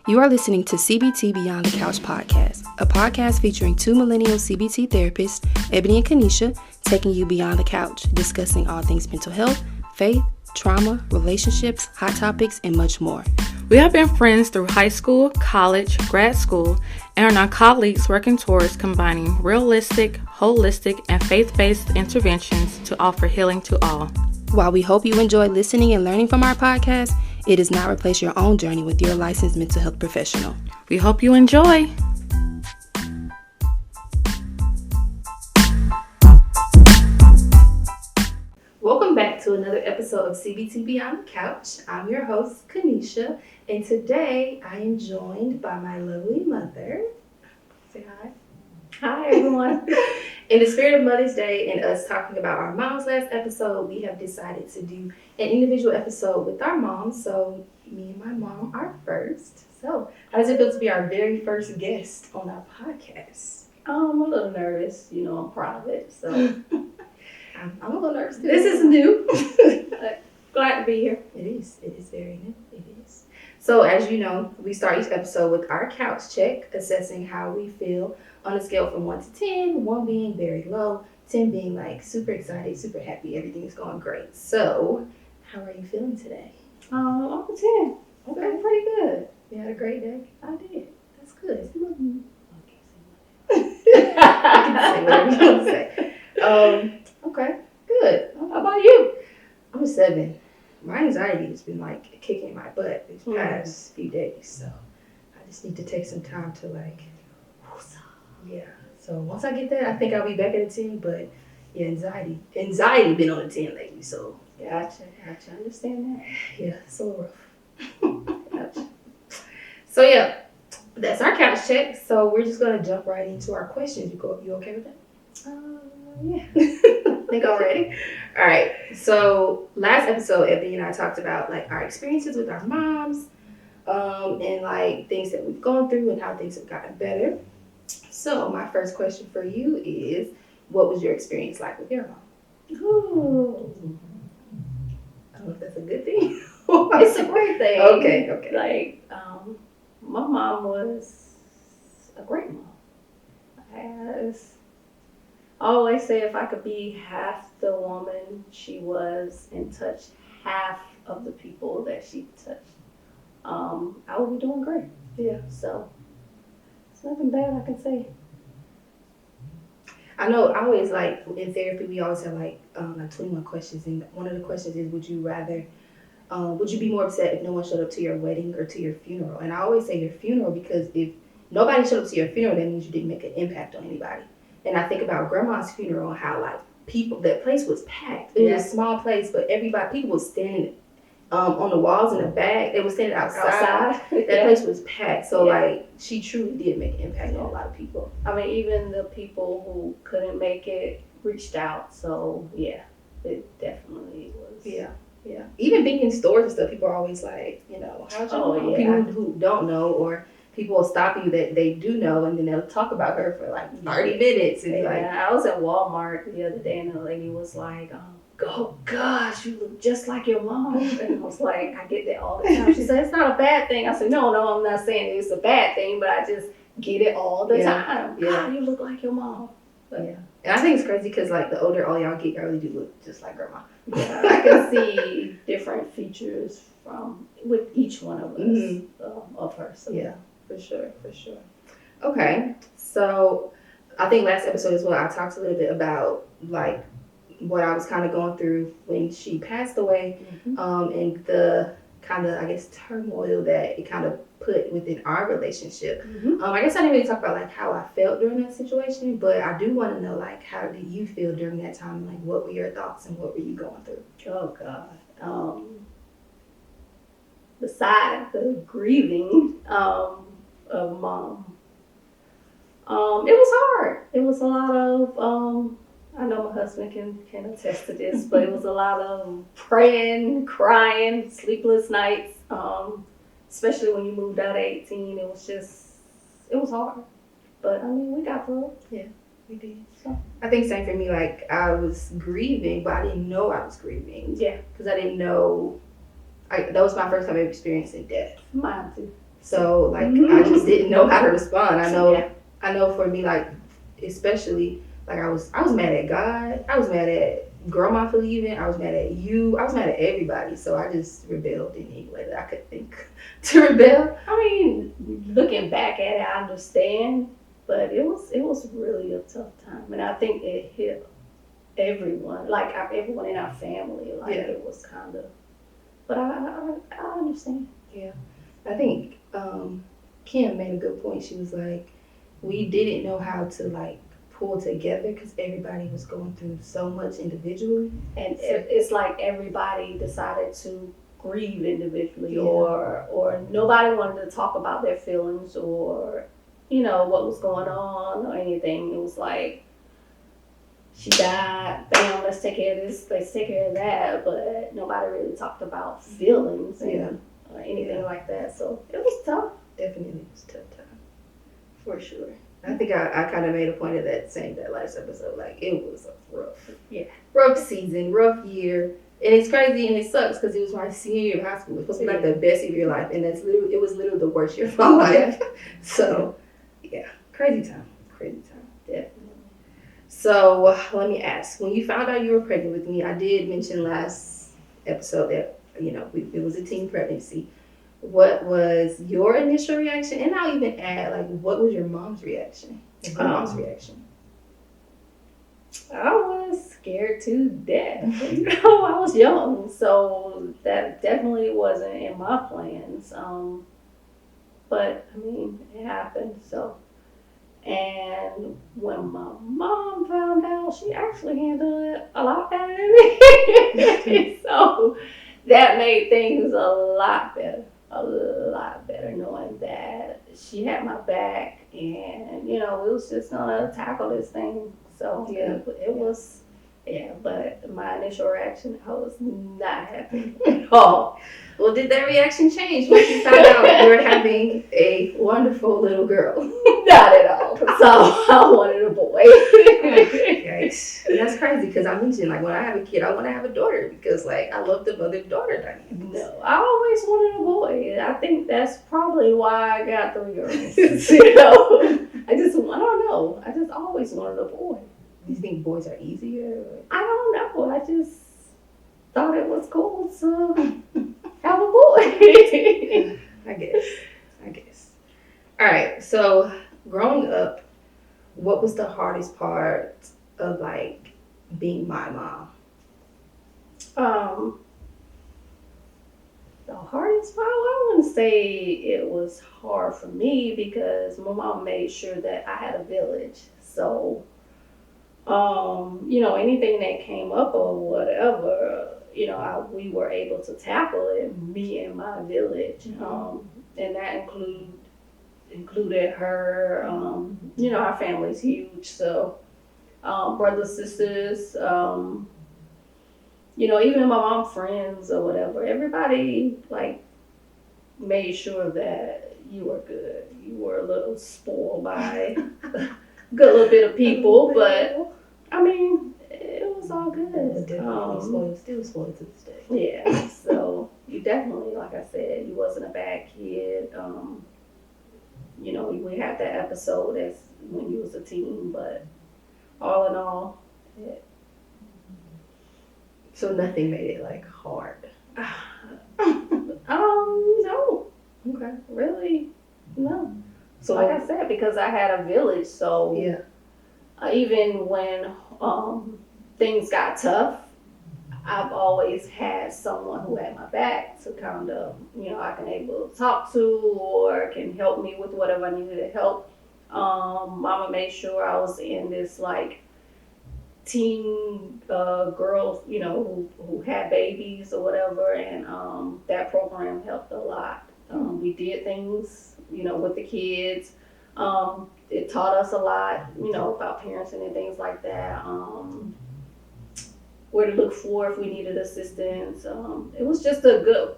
You are listening to CBT Beyond the Couch podcast, a podcast featuring two millennial CBT therapists, Ebony and Kanesha, taking you beyond the couch, discussing all things mental health, faith, trauma, relationships, hot topics, and much more. We have been friends through high school, college, grad school, and are now colleagues working towards combining realistic, holistic, and faith-based interventions to offer healing to all. While we hope you enjoy listening and learning from our podcast, it does not replace your own journey with your licensed mental health professional. We hope you enjoy. Welcome back to another episode of CBT Beyond the Couch. I'm your host, Kanesha, and today I am joined by my lovely mother. Say hi. Hi, everyone. In the spirit of Mother's Day and us talking about our moms last episode, we have decided to do an individual episode with our moms. So me and my mom are first. So how does it feel to be our very first guest on our podcast? I'm a little nervous. I'm proud of it. So I'm a little nervous too. This is new. Glad to be here. It is. It is very new. It is. So as you know, we start each episode with our couch check, assessing how we feel on a scale from 1 to 10, 1 being very low, 10 being like super excited, super happy, everything is going great. So, how are you feeling today? I'm a 10. Okay, pretty good. You had a great day? I did. That's good. I You can say whatever you want to say. Okay, good. How about you? I'm a 7. My anxiety has been like kicking my butt these past few days, so I just need to take some time to yeah. So once I get that, I think I'll be back at a 10. But yeah, anxiety been on a 10 lately. So Gotcha. Understand that. yeah, it's a little rough. Gotcha. So yeah, that's our couch check. So we're just gonna jump right into our questions. You okay with that? Yeah. I think I'm ready. All right. So last episode, Ebony and I talked about like our experiences with our moms, and like things that we've gone through and how things have gotten better. So my first question for you is, what was your experience like with your mom? Ooh. I don't know if that's a good thing. It's a great thing. Okay. Like, my mom was a great mom. I always say if I could be half the woman she was and touch half of the people that she touched, I would be doing great. Yeah. So, it's nothing bad I can say. I know I always like in therapy we always have like 21 questions, and one of the questions is, would you be more upset if no one showed up to your wedding or to your funeral? And I always say your funeral, because if nobody showed up to your funeral, that means you didn't make an impact on anybody. And I think about grandma's funeral and how like that place was packed. It was a small place, but people was standing on the walls in the back. They were standing outside. That place was packed. So like she truly did make an impact on a lot of people. I mean, even the people who couldn't make it reached out. So yeah, it definitely was. Yeah. Even being in stores and stuff, people are always like, how's your mom? People who don't know, or people will stop you that they do know, and then they'll talk about her for like 30 minutes. And I was at Walmart the other day, and the lady was like, oh gosh, you look just like your mom. And I was like, I get that all the time. She said, it's not a bad thing. I said, no, I'm not saying it's a bad thing, but I just get it all the time. Yeah. God, you look like your mom. But, yeah. And I think it's crazy because like the older all y'all get, y'all really do look just like grandma. Yeah, I can see different features with each one of us, of her. So. Yeah, for sure. Okay, so I think last episode as well, I talked a little bit about like what I was kind of going through when she passed away, and the kind of, I guess, turmoil that it kind of put within our relationship. I guess I didn't really talk about like how I felt during that situation, but I do want to know like, how did you feel during that time? Like, what were your thoughts and what were you going through? Oh God. Besides the grieving of mom, it was hard. It was a lot of I know my husband can attest to this, but it was a lot of praying, crying, sleepless nights. Especially when you moved out at 18, it was hard. But I mean, we got through it. Yeah, we did. So I think same for me. Like, I was grieving, but I didn't know I was grieving. Yeah, because I didn't know. That was my first time ever experiencing death. mine too. So like I just didn't know how to respond. Yeah. I know for me, like especially like I was mad at God. I was mad at grandma for leaving. I was mad at you. I was mad at everybody. So I just rebelled in any way that I could think to rebel. I mean, looking back at it, I understand, but it was really a tough time, and I think it hit everyone, like everyone in our family. Like it was kind of, but I understand. Yeah, I think Kim made a good point. She was like, we didn't know how to like pull together because everybody was going through so much individually, and it's like everybody decided to grieve individually, or nobody wanted to talk about their feelings or what was going on or anything. It was like, she died, bam, let's take care of this, let's take care of that, but nobody really talked about feelings or anything like that. So it was tough. Definitely was a tough time for sure. I think I kind of made a point of that saying that last episode. Like it was a rough season, rough year, and it's crazy and it sucks because it was my senior year of high school. It was supposed to be like the best year of your life, and it was literally the worst year of my life. So crazy time, definitely. So let me ask: when you found out you were pregnant with me, I did mention last episode that it was a teen pregnancy. What was your initial reaction? And I'll even add, like, what was your mom's reaction? I was scared to death. I was young, so that definitely wasn't in my plans. But I mean, it happened. So, and when my mom found out, she actually handled it a lot better than me. So that made things a lot better, knowing that she had my back, and we was just gonna tackle this thing. So it was, but my initial reaction, I was not happy at all. Well, did that reaction change once you found out you were having a wonderful little girl? Not at all. So I wanted a boy. Yikes. That's crazy because I mentioned, like, when I have a kid, I want to have a daughter because, like, I love the mother-daughter dynamic. No, I always wanted a boy. I think that's probably why I got 3 girls. I don't know. I just always wanted a boy. Do you think boys are easier? I don't know. I just thought it was cool to have a boy. I guess. All right. So growing up, what was the hardest part of like being my mom? The hardest part, I wouldn't say it was hard for me because my mom made sure that I had a village. So, anything that came up or whatever, we were able to tackle it, me and my village. And that included her, our family's huge. So, brothers, sisters, even my mom's friends or whatever, everybody like made sure that you were good. You were a little spoiled by a good little bit of people, but I mean, it was all good. Still spoiled to this day. Yeah, so you definitely, like I said, you wasn't a bad kid. We had that episode as when you was a teen, but all in all, So nothing made it like hard. No. Okay. Really, no. So like I said, because I had a village, so even when things got tough, I've always had someone who had my back to kind of, I can able to talk to or can help me with whatever I needed help. Mama made sure I was in this like teen girls, who had babies or whatever, and that program helped a lot. We did things, with the kids. It taught us a lot, about parenting and things like that. Where to look for if we needed assistance. It was just a good,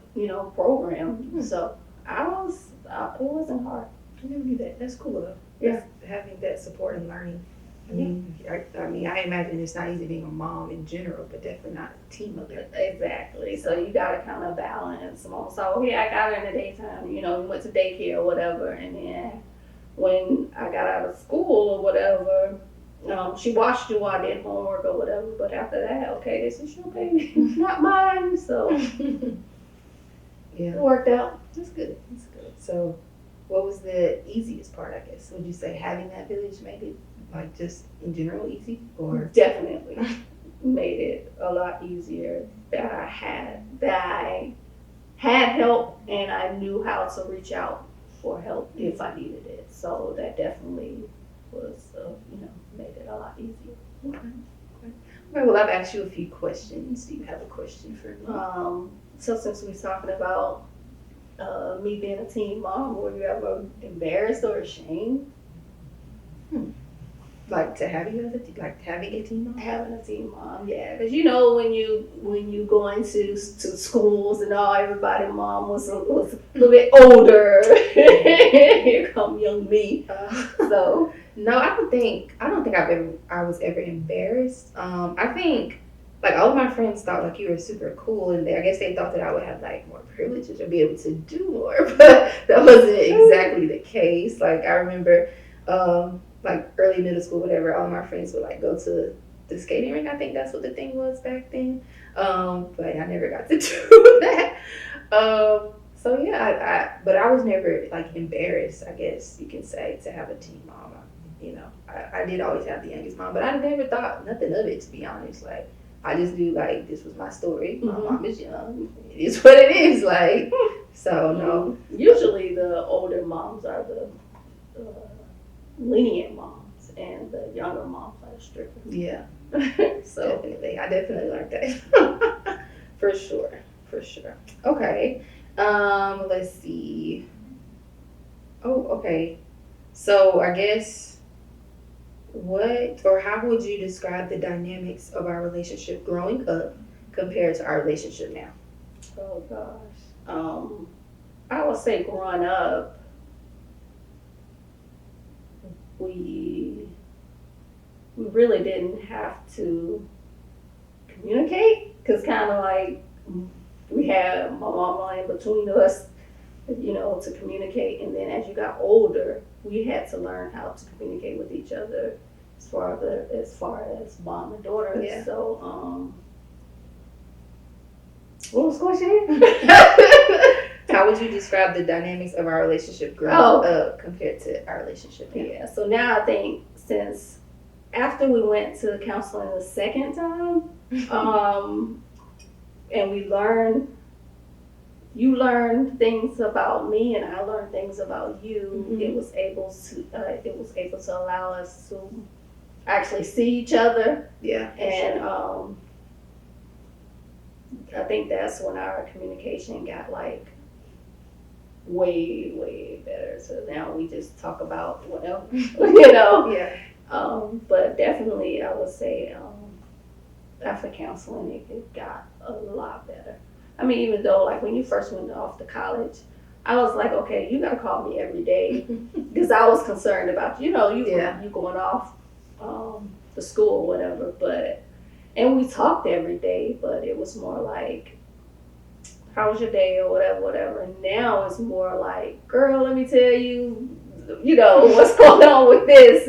program. So it wasn't hard. I never knew that. That's cool though. Yeah. Having that support and learning I imagine it's not easy being a mom in general, but definitely not a teen mother. Exactly. So you got to kind of balance them all. So yeah, I got her in the daytime. We went to daycare or whatever, and then when I got out of school or whatever, she watched you while I did homework or whatever. But after that, okay, this is your baby, not mine. So Yeah, it worked out. that's good. That's good. So, what was the easiest part? I guess would you say having that village made it like just in general easy, or Definitely made it a lot easier that I had help and I knew how to reach out for help if I needed it. So that definitely was, made it a lot easier. okay? Okay. Well, I've asked you a few questions. Do you have a question for me? So since we're talking about me being a teen mom, were you ever embarrassed or ashamed Like to have you as having a teen mom? having a teen mom? Yeah, because when you go into to schools and all, everybody mom was a little bit older. Here come young me. So No, I don't think I was ever embarrassed. I think like all of my friends thought like you were super cool, and I guess they thought that I would have like more privileges or be able to do more, but that wasn't exactly the case. Like I remember, like early middle school, whatever, all of my friends would like go to the skating rink. I think that's what the thing was back then. But I never got to do that. So yeah, but I was never like embarrassed, I guess you can say, to have a teen mom. I did always have the youngest mom, but I never thought nothing of it, to be honest. Like, I just knew, like, this was my story. My mom is young. It is what it is. Like, so, no. usually the older moms are the lenient moms, and the younger moms are the stricter. Yeah, So definitely. I definitely learned that. For sure. For sure. Okay. Let's see. Oh, okay. So, I guess... What or how would you describe the dynamics of our relationship growing up compared to our relationship now? oh gosh, I would say growing up, we really didn't have to communicate because kind of like we had my mama in between us, to communicate. And then as you got older, we had to learn how to communicate with each other as far as mom and daughter. Yeah. So, what was the question? How would you describe the dynamics of our relationship growing up compared to our relationship now? Yeah. So now I think since after we went to counseling the second time, and you learned things about me and I learned things about you. Mm-hmm. It was able to allow us to actually see each other. Yeah. And I think that's when our communication got like way better. So now we just talk about whatever, Yeah. But definitely I would say after counseling it got a lot better. I mean, even though like when you first went off to college, I was like, okay, you gotta call me every day because I was concerned about you going off to school or whatever. And we talked every day, but it was more like, how was your day or whatever. And now it's more like, girl, let me tell you, what's going on with this.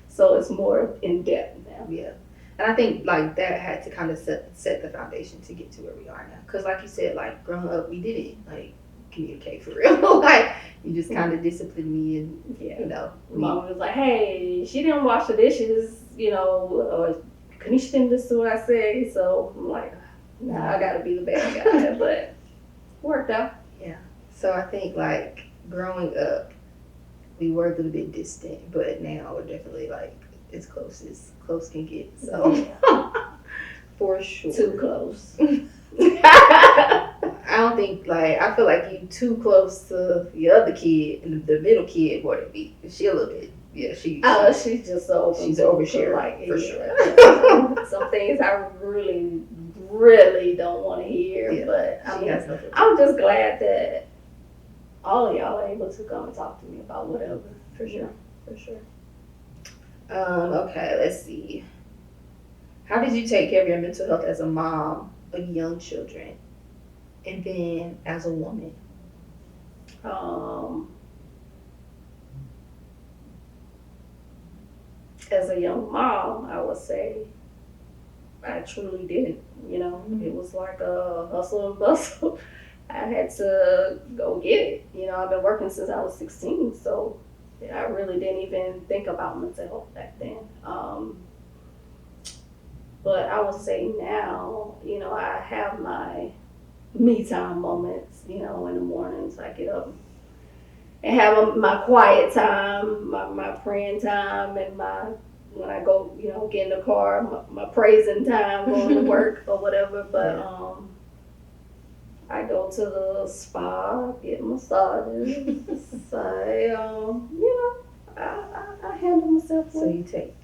So it's more in depth now. Yeah. And I think like that had to kind of set the foundation to get to where we are now. Because like you said, like growing up, we didn't like communicate for real. Like you just kind of disciplined me, and Mom was like, hey, she didn't wash the dishes, or Kanesha didn't listen to what I say. So I'm like, nah, I gotta be the bad guy. But worked out. Yeah. So I think like growing up, we were a little bit distant, but now we're definitely like as close can get. So for sure. Too close. I don't think I feel like you too close to the other kid and the middle kid more than me. She a little bit. Yeah, she's just so open. She's an overshare, like, for sure. Some things I really, really don't want to hear. Yeah, but I'm I'm just glad that all of y'all are able to come and talk to me about whatever. For sure. Okay, let's see. How did you take care of your mental health as a mom of young children, and then as a woman? Um, as a young mom, I would say I truly didn't. It was like a hustle and bustle. I had to go get it. I've been working since I was 16, so I really didn't even think about mental health back then. But I would say now, I have my me time moments, in the mornings. I get up and have my quiet time, my praying time, and when I go, get in the car, my praising time, going to work or whatever. But I go to the spa, get massages. I handle myself. So you take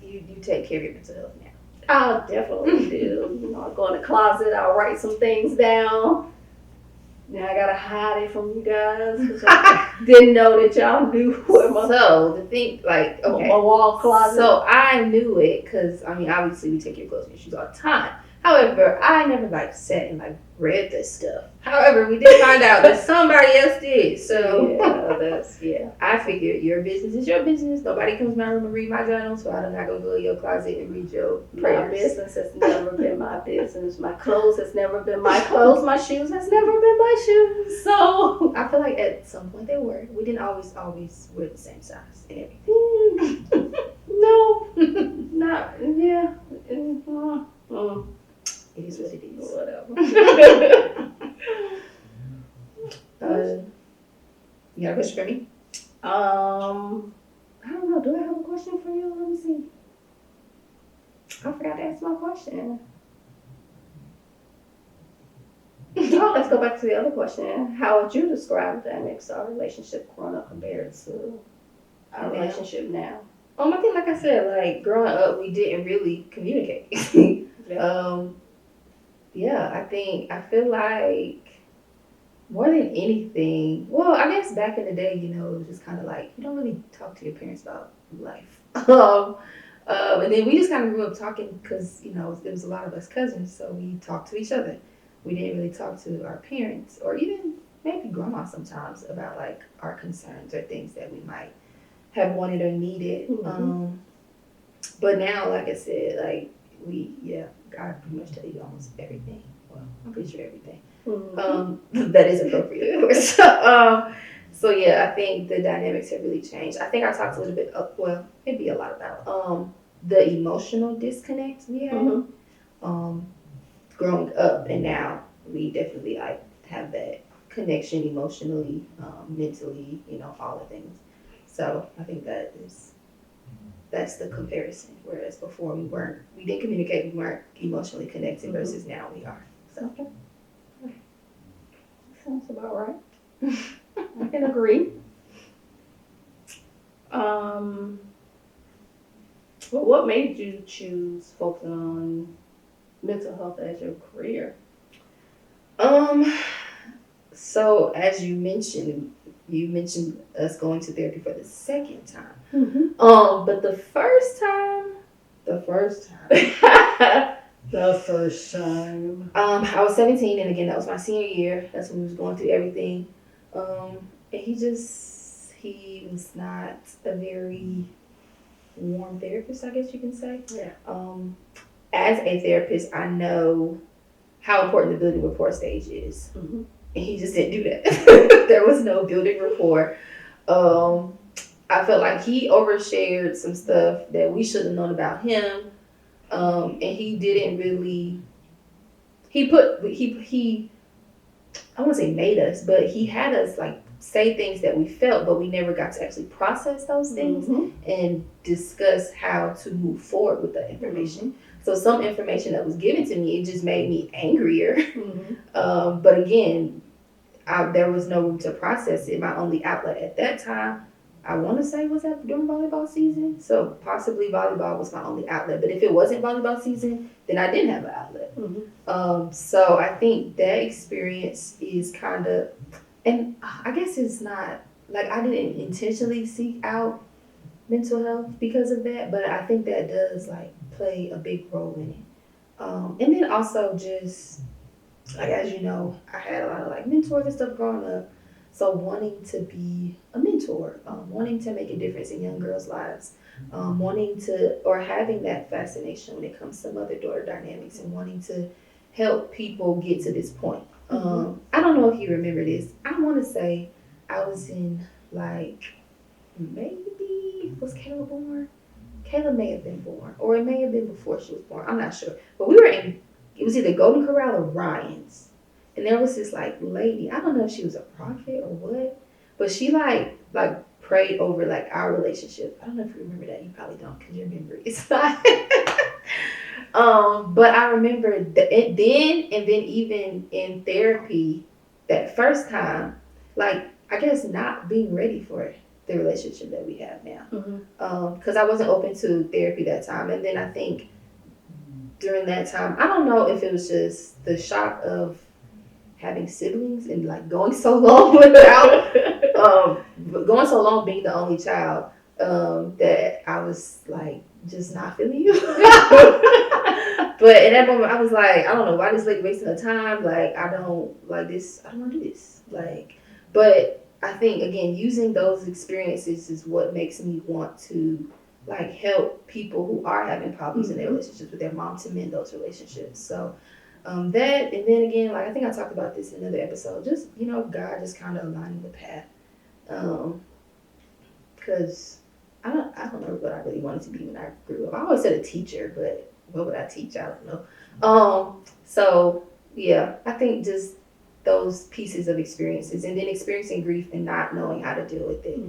care of your mental health now. I definitely do. I go in the closet, I'll write some things down. Now I gotta hide it from you guys because I didn't know that y'all knew where my my wall closet. So I knew it because obviously we take your clothes and your shoes all the time. However, I never sat and read this stuff. However, we did find out that somebody else did. So I figured your business is your business. Nobody comes to my room and read my journal, so I'm not gonna go in your closet and read your prayers. My business has never been my business. My clothes has never been my clothes. My shoes has never been my shoes. So I feel like at some point they were. We didn't always wear the same size and everything. No, not yeah. It is what it is. Whatever. You got a question for me? I don't know. Do I have a question for you? Let me see. I forgot to ask my question. Oh, let's go back to the other question. How would you describe the dynamics of our relationship growing up compared to our relationship now? I think, like I said, growing up, we didn't really communicate. I feel like more than anything, well, I guess back in the day, it was just kind of you don't really talk to your parents about life. And then we just kind of grew up talking because, there was a lot of us cousins, so we talked to each other. We didn't really talk to our parents or even maybe grandma sometimes about our concerns or things that we might have wanted or needed. Mm-hmm. But now, like I said, God pretty much tell you almost everything. Well, I'm pretty sure everything. Mm-hmm. That is appropriate, of course. I think the dynamics have really changed. I think I talked a little bit, maybe a lot about the emotional disconnect we had growing up, and now we definitely have that connection emotionally, mentally, all the things. So I think that's the comparison. Whereas before we didn't communicate, we weren't emotionally connected versus now we are. So sounds about right. I can agree. What made you choose focusing on mental health as your career? So as you mentioned us going to therapy for the second time. Mm-hmm. But the first time, I was 17, and again, that was my senior year. That's when we was going through everything. And he was not a very warm therapist, I guess you can say. Yeah. As a therapist, I know how important the building rapport stage is. Mm-hmm. And he just didn't do that. There was no building rapport. I felt like he overshared some stuff that we should have known about him. And he didn't really, I wouldn't say made us, but he had us say things that we felt, but we never got to actually process those things and discuss how to move forward with that information. So some information that was given to me, it just made me angrier. But again, there was no room to process it. My only outlet at that time, I want to say, was that during volleyball season. So possibly volleyball was my only outlet. But if it wasn't volleyball season, then I didn't have an outlet. So I think that experience is kind of, and I guess it's not, I didn't intentionally seek out mental health because of that, but I think that does like play a big role in it. And then also just like as you know, I had a lot of like mentors and stuff growing up. So wanting to be a mentor, wanting to make a difference in young girls' lives, wanting to or having that fascination when it comes to mother-daughter dynamics and wanting to help people get to this point. I don't know if you remember this. I want to say I was in like maybe was Kayla born? Kayla may have been born, or it may have been before she was born. I'm not sure. But we were in, it was either Golden Corral or Ryan's. And there was this like lady, I don't know if she was a prophet or what, but she like prayed over like our relationship. I don't know if you remember that. You probably don't because your memory is not. But I remember then and then even in therapy that first time, like I guess not being ready for it the relationship that we have now. Because I wasn't open to therapy that time. And then I think during that time, I don't know if it was just the shock of having siblings and like going so long without, going so long being the only child, that I was like just not feeling you. But in that moment, I was like, I don't know why this lady wasting her time. Like, I don't like this. I don't want to do this. Like, but I think again, using those experiences is what makes me want to like help people who are having problems in their relationships with their mom to mend those relationships. So that, and then again, like I think I talked about this in another episode. Just God just kind of aligning the path. Because I don't know what I really wanted to be when I grew up. I always said a teacher, but what would I teach? I don't know. So yeah, I think just those pieces of experiences, and then experiencing grief and not knowing how to deal with it.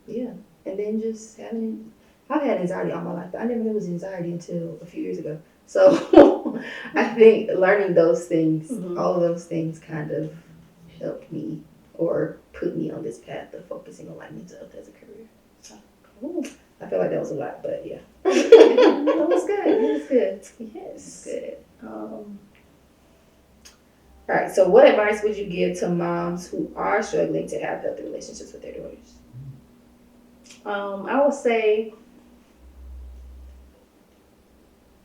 Yeah, and then just I've had anxiety all my life, but I never knew it was anxiety until a few years ago. So I think learning those things, all of those things kind of helped me or put me on this path of focusing on like mental health as a career. So cool. I feel like that was a lot, but yeah. That was good. It was good. Yes. Good. All right. So what advice would you give to moms who are struggling to have healthy relationships with their daughters? I would say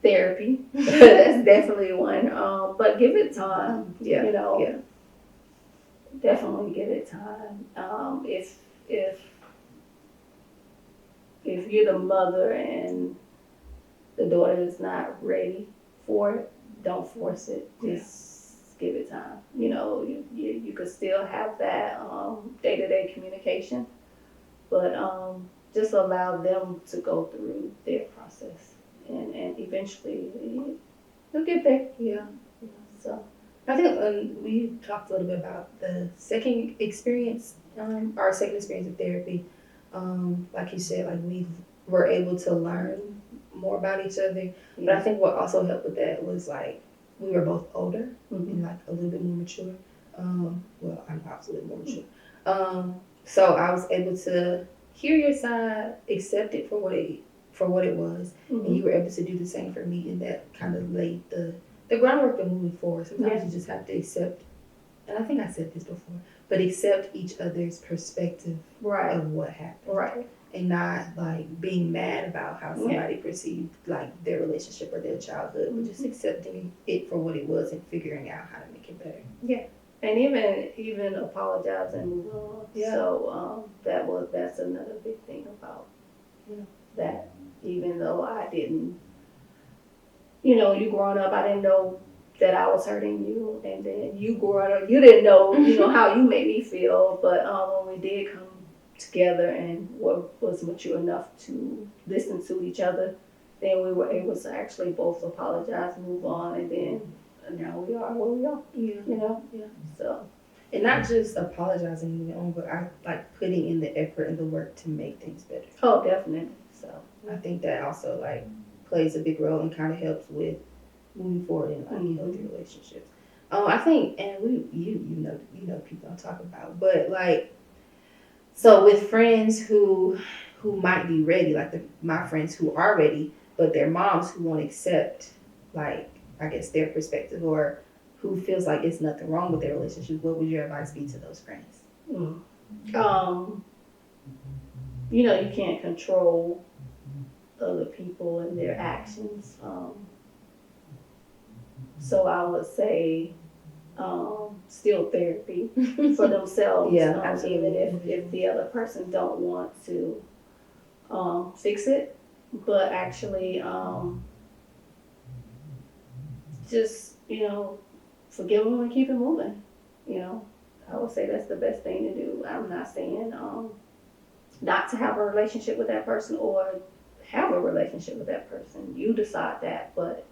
therapy. That's definitely one. But give it time. Yeah. Yeah. Definitely give it time. If you're the mother and the daughter is not ready for it, don't force it. Just give it time. You could still have that day-to-day communication, but just allow them to go through their process, and eventually you'll get there. Yeah. So I think we talked a little bit about the second experience, our second experience of therapy. Like you said, like we were able to learn more about each other. But I think what also helped with that was like we were both older and like a little bit more mature. Well, I'm obviously a little more mature. So I was able to hear your side, accept it for what it was, and you were able to do the same for me, and that kind of laid the groundwork of moving forward. Sometimes you just have to accept, and I think I said this before, but accept each other's perspective of what happened. And not like being mad about how somebody perceived like their relationship or their childhood, but just accepting it for what it was and figuring out how to make it better. Yeah. And even apologize and move on. Yeah. So that's another big thing about that. Even though I didn't, you growing up, I didn't know that I was hurting you, and then you growing up, you didn't know, how you made me feel. But when we did come together and was mature enough to listen to each other, then we were able to actually both apologize, move on, and then now we are where we are. Yeah. So, and not just apologizing and moving on, but I like putting in the effort and the work to make things better. Oh, definitely. So I think that also like plays a big role and kind of helps with moving forward in like healthy relationships. I think, and you know people I'm talking about, but like, so with friends who might be ready, like my friends who are ready, but their moms who won't accept like I guess their perspective, or who feels like it's nothing wrong with their relationship, what would your advice be to those friends? you know, you can't control other people and their actions. So I would say still therapy for themselves. Yeah, absolutely. Even if the other person don't want to fix it, but actually just, you know, forgive them and keep it moving. You know, I would say that's the best thing to do. I'm not saying not to have a relationship with that person or have a relationship with that person. You decide that, but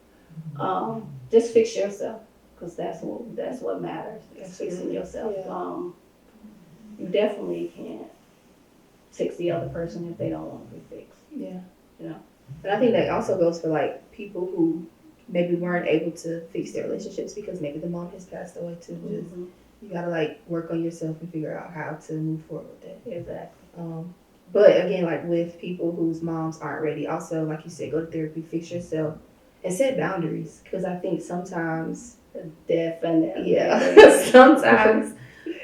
just fix yourself, because that's what matters. Is fixing yourself. Yeah. You definitely can't fix the other person if they don't want to be fixed. Yeah. You know. And I think that also goes for like people who maybe weren't able to fix their relationships because maybe the mom has passed away too. Just you gotta like work on yourself and figure out how to move forward with that. Exactly. But again, like with people whose moms aren't ready, also like you said, go to therapy, fix yourself, and set boundaries. Because I think sometimes, Definitely. sometimes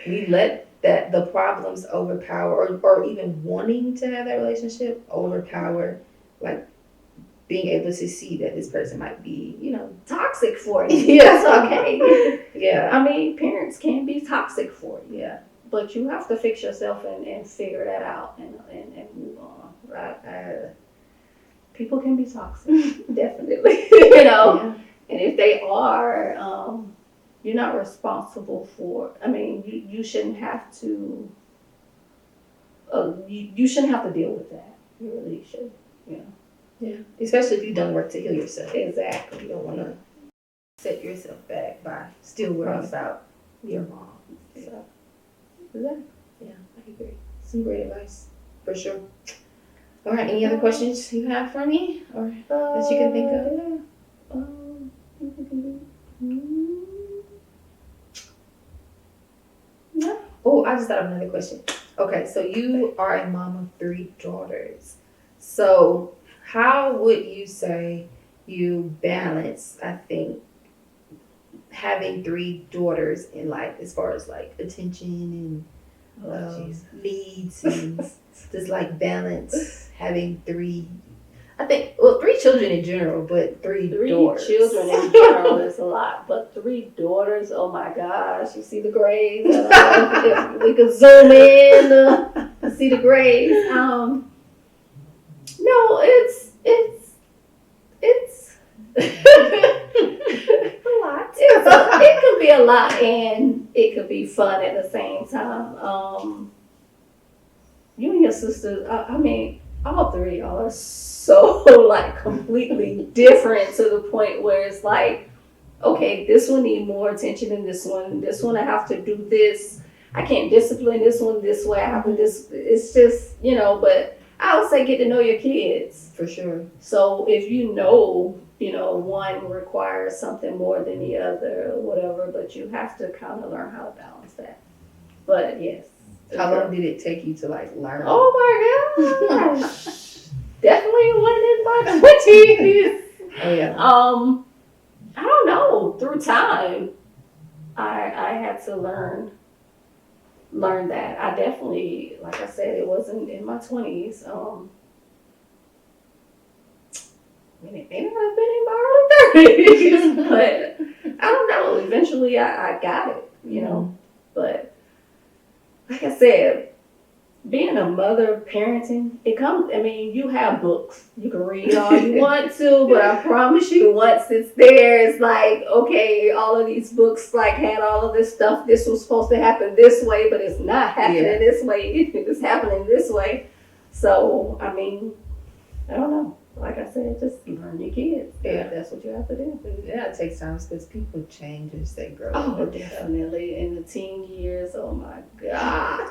we let the problems overpower, or even wanting to have that relationship overpower, like being able to see that this person might be, you know, Toxic for you. Yeah. That's okay. yeah, I mean, parents can be toxic for you. yeah, But you have to fix yourself and figure that out and move on, right? People can be toxic, definitely, you know. yeah. And if they are, you're not responsible for. I mean, you shouldn't have to. You shouldn't have to deal with that. You really should. You know. Yeah, especially if you've done work to heal yourself. Exactly. You don't want to set yourself back by still worrying about your mom. So, Exactly. yeah, I agree. Some great advice, for sure. All right, any other questions you have for me, or that you can think of? No. Oh, I just thought of another question. Okay, so you are a mom of 3 daughters. So, how would you say you balance, I think, having 3 daughters in life as far as like attention and needs and just like balance having 3, I think, well, 3 children in general, but 3 daughters. Children in general is a lot, but 3 daughters, oh my gosh, you see the grades? If we could zoom in to see the grades. No, it's a lot. It could be a lot, and it could be fun at the same time. You and your sisters, I mean, all 3 of y'all are so like completely different to the point where it's like, okay, this one need more attention than this one. This one I have to do this. I can't discipline this one this way. I have to this. It's just, you know, but I would say get to know your kids. For sure. So if you know, one requires something more than the other or whatever, but you have to kind of learn how to balance that. But yes. How long did it take you to like learn? Oh my gosh. Definitely wasn't in my 20s. Oh yeah. I don't know. Through time, I had to learn that. I definitely, like I said, it wasn't in my 20s. I mean, it may not have been in my early 30s, but I don't know. Eventually, I got it, you know. But like I said, being a mother, parenting, it comes, I mean, you have books. You can read all you want to, but I promise you, once it's there, it's like, okay, all of these books like had all of this stuff. This was supposed to happen this way, but it's not happening this way. It's happening this way. So, I mean, I don't know. Like I said, just learn your kids. Yeah. That's what you have to do. Yeah, it takes time because people change as they grow. Oh, definitely. In the teen years, oh my God.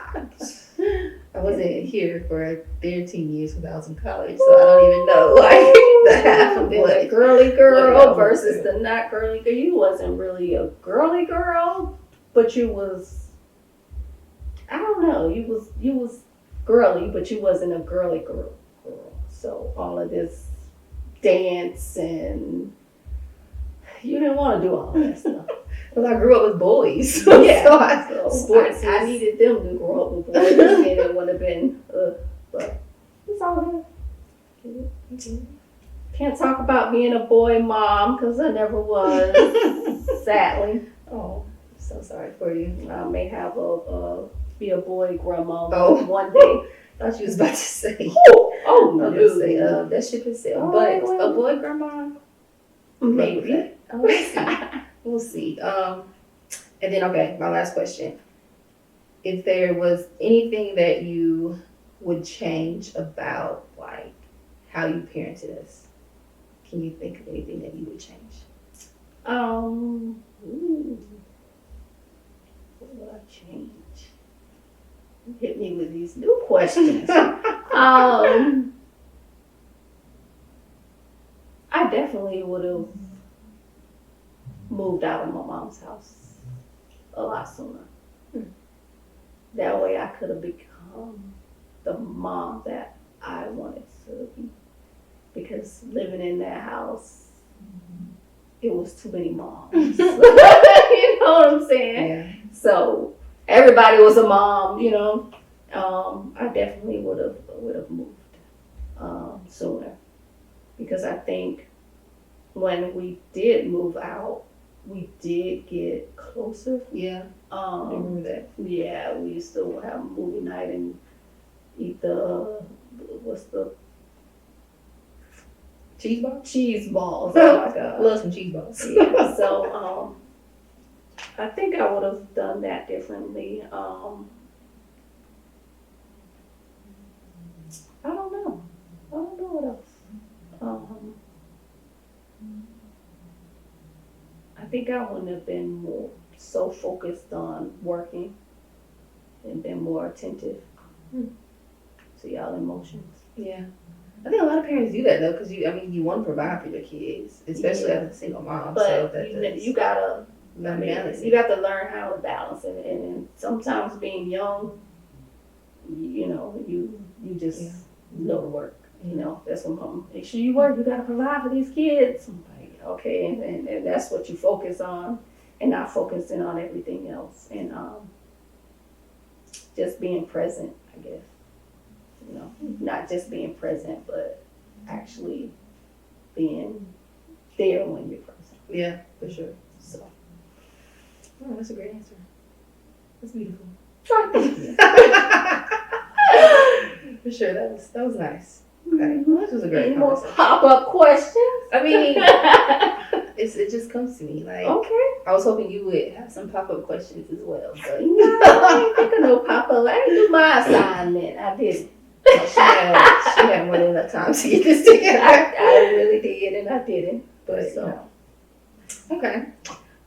I wasn't here for their teen years because I was in college, so I don't even know like the half of the girly girl versus the not girly girl. You wasn't really a girly girl, but you was, I don't know, you was girly, but you wasn't a girly girl. So all of this dance and you didn't want to do all of that stuff. Well, I grew up with boys. Yeah. So sports. I needed them to grow up with boys and it would have been, but all good. Can't talk about being a boy mom because I never was, sadly. Oh, so sorry for you. I may have be a boy grandma one day. Thought you was about to say. Oh, I was no. about to say, that ship is sailed. Oh, But well. a boy grandma? Maybe. Oh, we'll see. We'll see. And then, okay, my last question. If there was anything that you would change about, like, how you parented us, can you think of anything that you would change? What would I change? You hit me with these new questions. I definitely would have moved out of my mom's house a lot sooner. That way I could have become the mom that I wanted to be. Because living in that house, it was too many moms. You know what I'm saying? Yeah. So everybody was a mom, you know. I definitely would have moved sooner, because I think when we did move out, we did get closer. Yeah. I remember that. Yeah, we used to have movie night and eat the Cheese balls? cheese balls. Oh my god. Love some cheese balls. Yeah, so I think I would have done that differently. I don't know. I don't know what else. I think I wouldn't have been more so focused on working and been more attentive to y'all emotions. Yeah. I think a lot of parents do that though, because you want to provide for your kids, especially as a single mom. But so that you gotta balance you got to learn how to balance it, and sometimes being young, you know, you just go to work. You know, that's what mom, make sure you work. You got to provide for these kids. I'm like, okay, and that's what you focus on, and not focusing on everything else, and just being present, I guess. You know, not just being present, but actually being there when you're present. Yeah, for sure. So, that's a great answer. That's beautiful. Thank you. For sure, that was nice. Okay, well, this was a great Any more conversation. pop-up questions? I mean, it just comes to me like Okay. I was hoping you would have some pop-up questions as well, but No, I ain't think of no pop-up. I didn't do my assignment. I didn't. she had more than enough time to get this together. I really did, and I didn't. But So. Okay.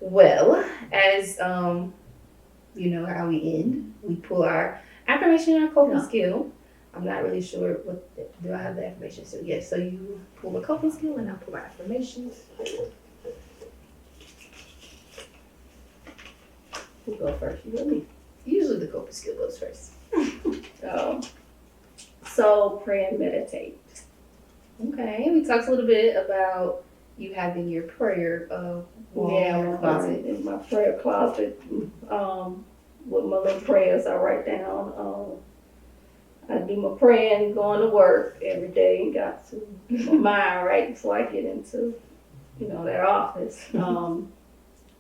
Well, as you know how we end, we pull our affirmation and our coping skill. I'm not really sure do I have the affirmation? So yes, so you pull a coping skill and I pull my affirmations. Who go first? You or me? Usually the coping skill goes first. So pray and meditate. Okay. We talked a little bit about you having your prayer wall in your closet. In my prayer closet, with my little prayers I write down. I do my praying, going to work every day, and got to get my mind right before I get into, that office. And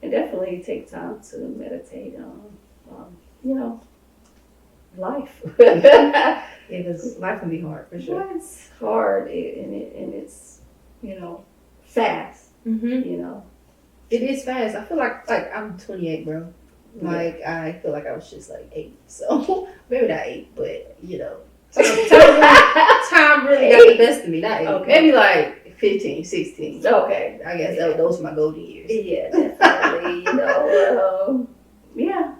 definitely take time to meditate on, life. Yeah, because life can be hard for sure. Well, it's hard, and it's, fast. Mm-hmm. It is fast. I feel like I'm 28, bro. Like I feel like I was just like 8, so maybe not 8, but time really got the best of me. Not 8, Okay. maybe like 15, 16. Okay. I guess those were my golden years. Yeah, definitely. Yeah.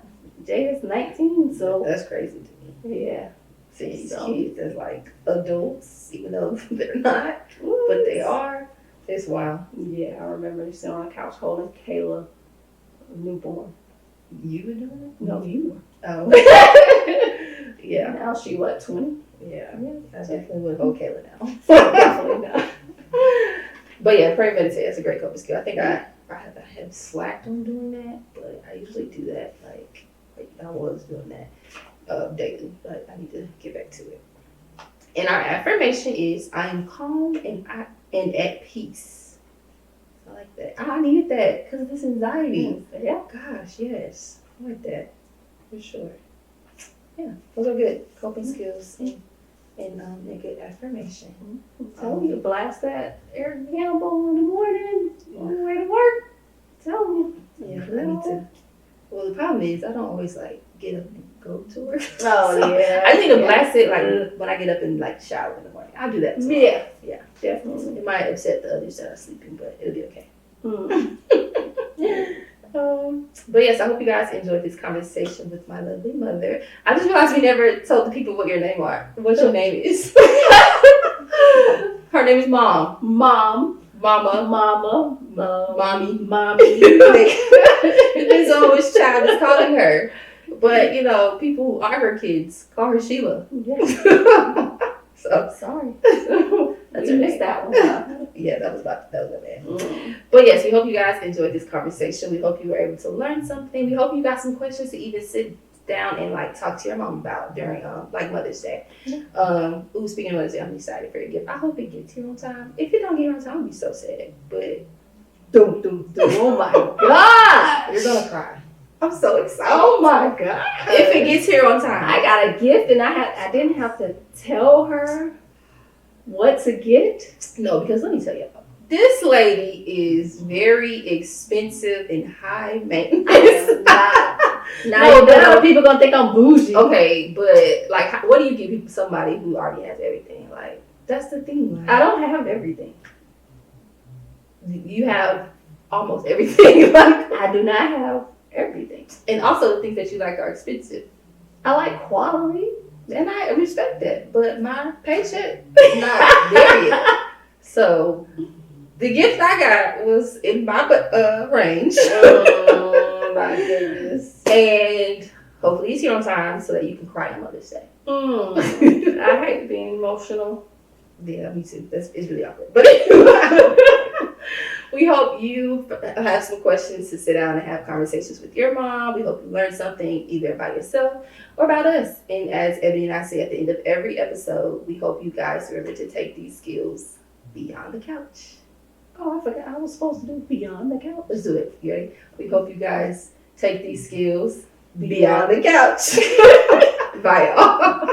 Jay is 19, so That's crazy to me. yeah. Seeing these So. kids as like adults, even though they're not, but they are. It's wild. Yeah, I remember sitting on the couch holding Kayla, newborn. You were doing it? No, you were. Oh. Yeah. Now she 20? Yeah. I definitely would hold Kayla now. Definitely not. But yeah, pray and meditate. That's a great coping skill. I think I have slacked on doing that, but I usually do that. Like I was doing that daily, but I need to get back to it. And our affirmation is, I am calm and at peace. I like that. I needed that because of this anxiety. Yeah. Gosh, yes. I like that. For sure. Yeah, those are good coping skills and a good affirmation. Tell you to blast that Eric Campbell in the morning on the way to work. Tell you. Yeah, I need to. Well, the problem is I don't always like get up and go to work. Oh, So, yeah. I need to blast it like when I get up and like shower in the morning. I'll do that tomorrow. Yeah. Yeah. Definitely. It might upset the others that are sleeping, but it'll be okay. Mm. But yes, I hope you guys enjoyed this conversation with my lovely mother. I just realized we never told the people what your name are. What your name is. Her name is Mom. Mom. Mama. Mama. Mommy. Mommy. Depends on which child is calling her. But, you know, people who are her kids call her Sheila. Yeah. So, Sorry. that's You her missed name. that one. Yeah, that was my bad. Mm. But yes, we hope you guys enjoyed this conversation. We hope you were able to learn something. We hope you got some questions to even sit down and like talk to your mom about during like Mother's Day. Speaking of Mother's Day, I'm excited for your gift. I hope it gets here on time. If it don't get here on time, I'll be so sad. But Oh my God. you're gonna cry. I'm so excited. Oh my God. If it gets here on time. I got a gift and I didn't have to tell her what to get. No, because let me tell you, this lady is very expensive and high maintenance. Now people gonna think I'm bougie. Okay, but like, what do you give people somebody who already has everything? Like, that's the thing. Like, I don't have everything. you have almost everything. Like, I do not have everything. and also the things that you like are expensive, I like quality. and I respect that. But my paycheck is not there yet. So the gift I got was in my range. Oh my goodness. And hopefully it's here on time so that you can cry on Mother's Day. I hate being emotional. Yeah, me too. It's really awkward. But anyway, we hope you have some questions to sit down and have conversations with your mom. We hope you learn something either about yourself or about us. And as Ebony and I say at the end of every episode, we hope you guys remember to take these skills beyond the couch. Oh, I forgot I was supposed to do beyond the couch. Let's do it. You ready? We hope you guys take these skills beyond the couch. Bye, y'all.